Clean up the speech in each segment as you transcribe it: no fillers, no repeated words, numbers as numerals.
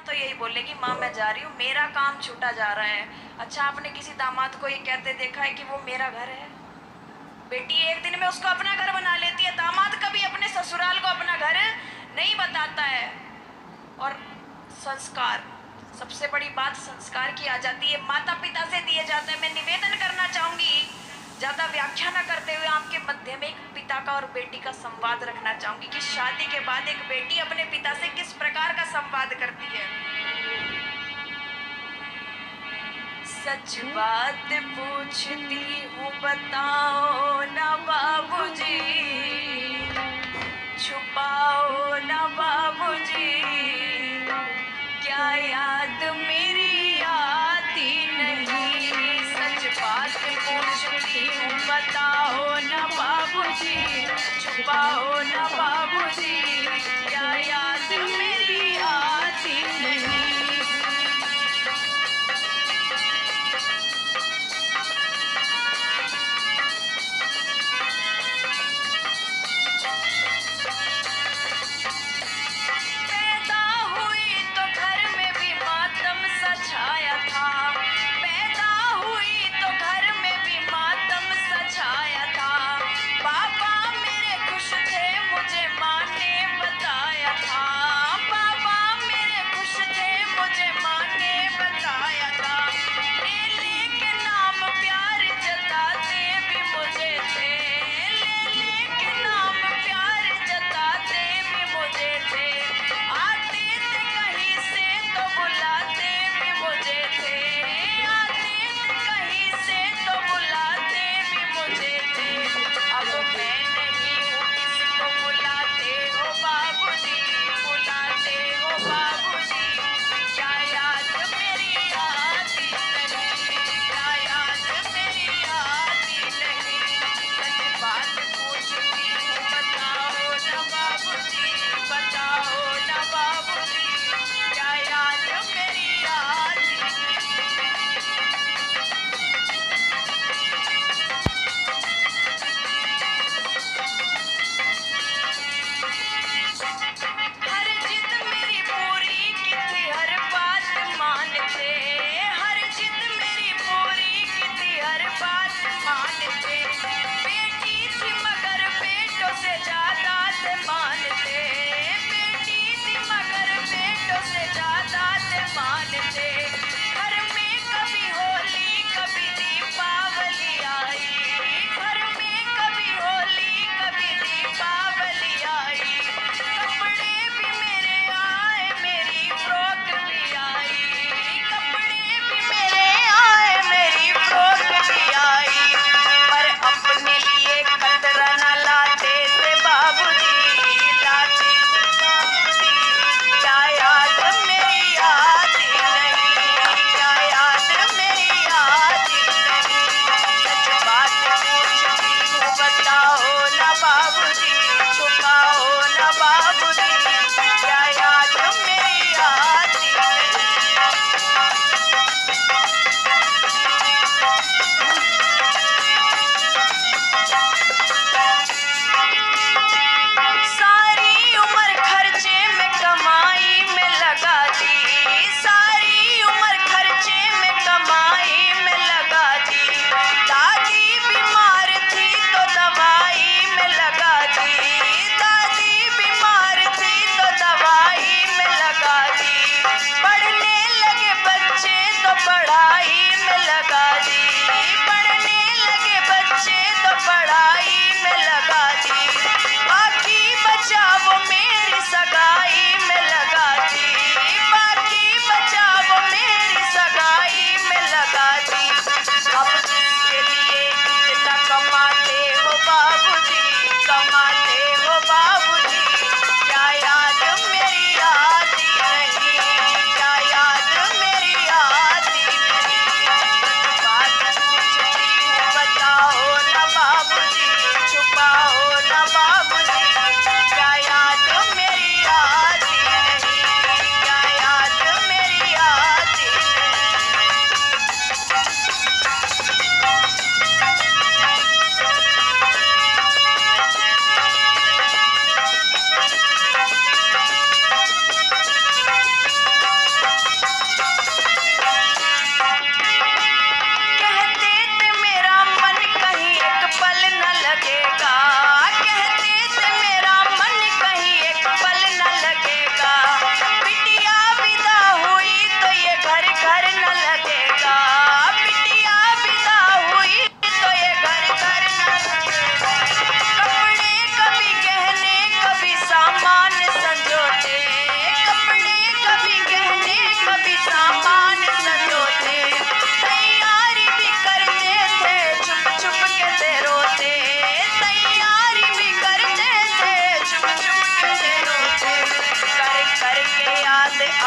तो यही बोलेगी माँ मैं जा रही हूँ, मेरा काम छूटा जा रहा है। अच्छा आपने किसी दामाद को ये कहते देखा है कि वो मेरा घर है? बेटी एक दिन में उसको अपना घर बना लेती है, दामाद कभी अपने ससुराल को अपना घर नहीं बताता है। और संस्कार, सबसे बड़ी बात संस्कार की आ जाती है, माता पिता से दिए जाते हैं। मैं निवेदन करना चाहूंगी, ज्यादा व्याख्या न करते हुए आपके मध्य में एक पिता का और बेटी का संवाद रखना चाहूंगी कि शादी के बाद एक बेटी अपने पिता से किस प्रकार का संवाद करती है। सच बात पूछती हूँ बताओ ना बाबूजी, छुपाओ ना बाबूजी, क्या याद मेरी आती नहीं। सच बात पूछती हूँ बताओ ना बाबूजी, छुपाओ ना बाबूजी, क्या याद मेरी आती नहीं। पैदा हुई तो घर में भी मातम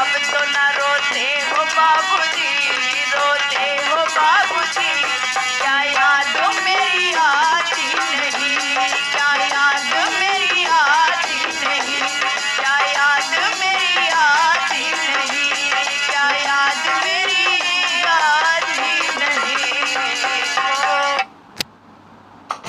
अब तो ना रोते हो बाबूजी, रोते हो बाबूजी।